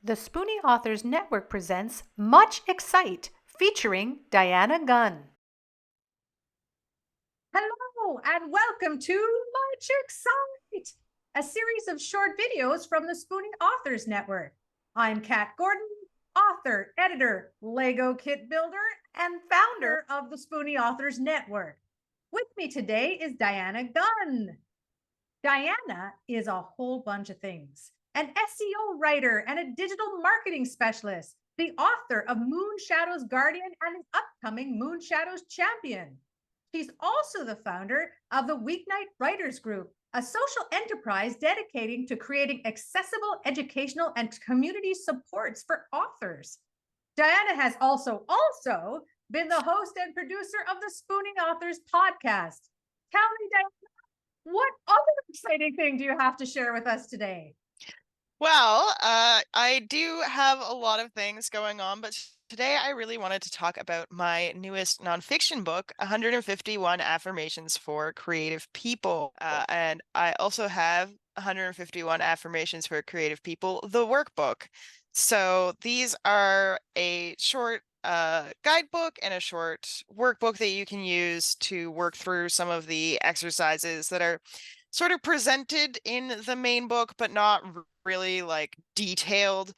The Spoonie Authors Network presents Much Excite, featuring Dianna Gunn. Hello and welcome to Much Excite, a series of short videos from the Spoonie Authors Network. I'm Kat Gordon, author, editor, Lego kit builder, and founder of the Spoonie Authors Network. With me today is Dianna Gunn. Dianna is a whole bunch of things: an SEO writer and a digital marketing specialist, the author of Moon Shadows Guardian and an upcoming Moon Shadows Champion. She's also the founder of the Weeknight Writers Group, a social enterprise dedicating to creating accessible educational and community supports for authors. Dianna has also been the host and producer of the Spooning Authors podcast. Tell me, Dianna, what other exciting thing do you have to share with us today? Well, I do have a lot of things going on, but today I really wanted to talk about my newest nonfiction book, 151 Affirmations for Creative People. And I also have 151 Affirmations for Creative People, the workbook. So these are a short guidebook and a short workbook that you can use to work through some of the exercises that are sort of presented in the main book, but not really like detailed.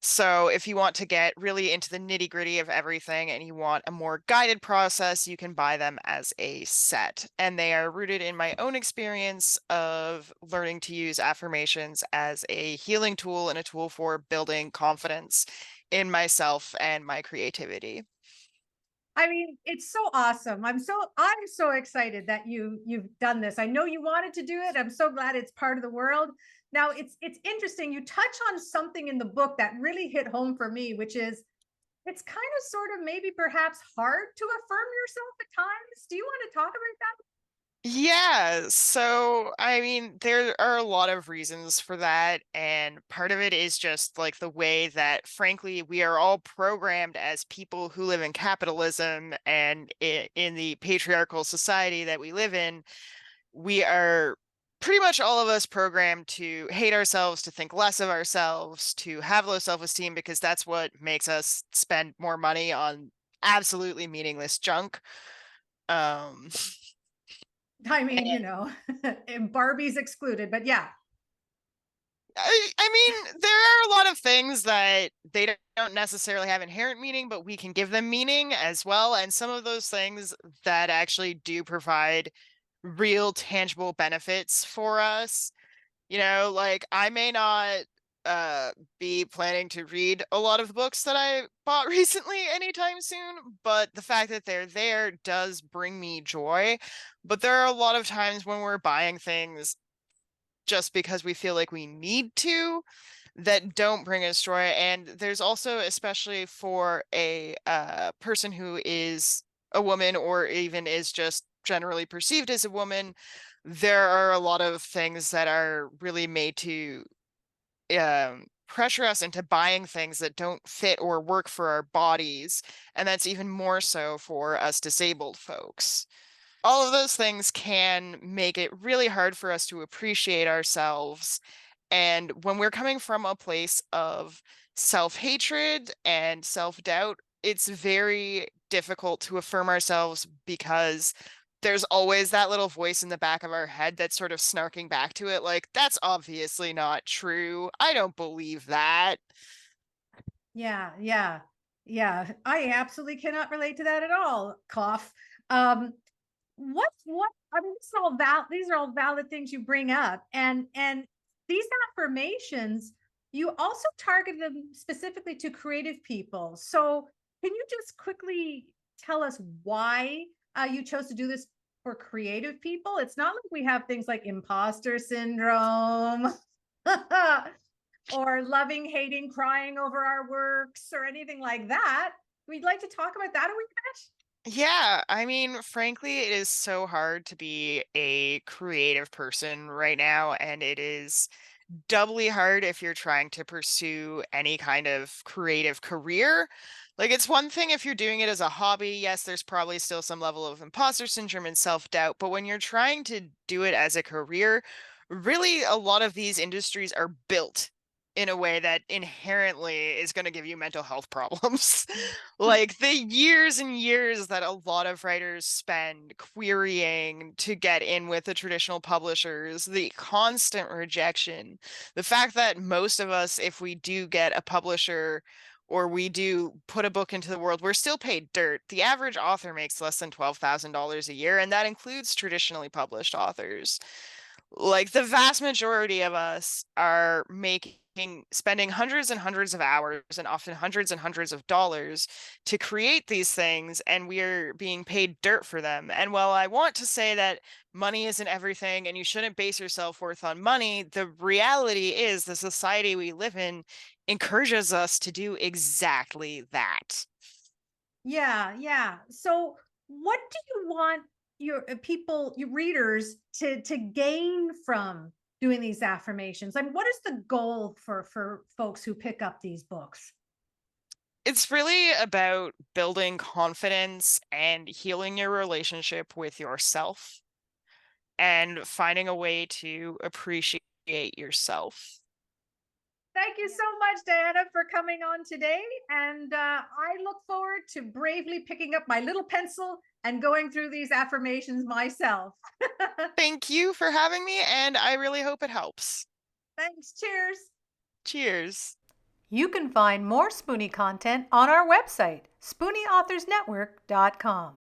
So if you want to get really into the nitty gritty of everything and you want a more guided process, you can buy them as a set. And they are rooted in my own experience of learning to use affirmations as a healing tool and a tool for building confidence in myself and my creativity. I mean, it's so awesome. I'm so excited that you've done this. I know you wanted to do it. I'm so glad it's part of the world. Now, it's interesting. You touch on something in the book that really hit home for me, which is it's kind of sort of maybe perhaps hard to affirm yourself at times. Do you want to talk about that? Yeah, so I mean, there are a lot of reasons for that, and part of it is just like the way that, frankly, we are all programmed as people who live in capitalism and in the patriarchal society that we live in. We are pretty much all of us programmed to hate ourselves, to think less of ourselves, to have low self-esteem because that's what makes us spend more money on absolutely meaningless junk. Um, I mean, Barbie's excluded, but yeah. I mean, there are a lot of things that they don't necessarily have inherent meaning, but we can give them meaning as well. And some of those things that actually do provide real tangible benefits for us. Like I may not be planning to read a lot of the books that I bought recently anytime soon, but the fact that they're there does bring me joy. But there are a lot of times when we're buying things just because we feel like we need to that don't bring us joy. And there's also, especially for a person who is a woman or even is just generally perceived as a woman, there are a lot of things that are really made to pressure us into buying things that don't fit or work for our bodies. And that's even more so for us disabled folks. All of those things can make it really hard for us to appreciate ourselves. And when we're coming from a place of self-hatred and self-doubt, it's very difficult to affirm ourselves because there's always that little voice in the back of our head that's sort of snarking back to it, like, that's obviously not true. I don't believe that. Yeah. I absolutely cannot relate to that at all. Cough. Um, what I mean, these are all valid things you bring up. And these affirmations, you also target them specifically to creative people. So can you just quickly tell us why you chose to do this for creative people? It's not like we have things like imposter syndrome or loving, hating, crying over our works or anything like that. We'd like to talk about that a wee bit. Yeah, I mean, frankly, it is so hard to be a creative person right now, and it is doubly hard if you're trying to pursue any kind of creative career. Like, it's one thing if you're doing it as a hobby. Yes, there's probably still some level of imposter syndrome and self-doubt, but when you're trying to do it as a career, really a lot of these industries are built in a way that inherently is going to give you mental health problems. Like the years and years that a lot of writers spend querying to get in with the traditional publishers, the constant rejection, the fact that most of us, if we do get a publisher or we do put a book into the world, we're still paid dirt. The average author makes less than $12,000 a year, and that includes traditionally published authors. Like the vast majority of us are spending hundreds and hundreds of hours and often hundreds and hundreds of dollars to create these things, and we're being paid dirt for them. And while I want to say that money isn't everything and you shouldn't base your self-worth on money, the reality is the society we live in encourages us to do exactly that. Yeah, yeah. So what do you want your people, your readers to gain from doing these affirmations? I mean, what is the goal for folks who pick up these books? It's really about building confidence and healing your relationship with yourself and finding a way to appreciate yourself. Thank you so much, Diana, for coming on today. And I look forward to bravely picking up my little pencil and going through these affirmations myself. Thank you for having me, and I really hope it helps. Thanks. Cheers. Cheers. You can find more Spoonie content on our website, SpoonieAuthorsNetwork.com.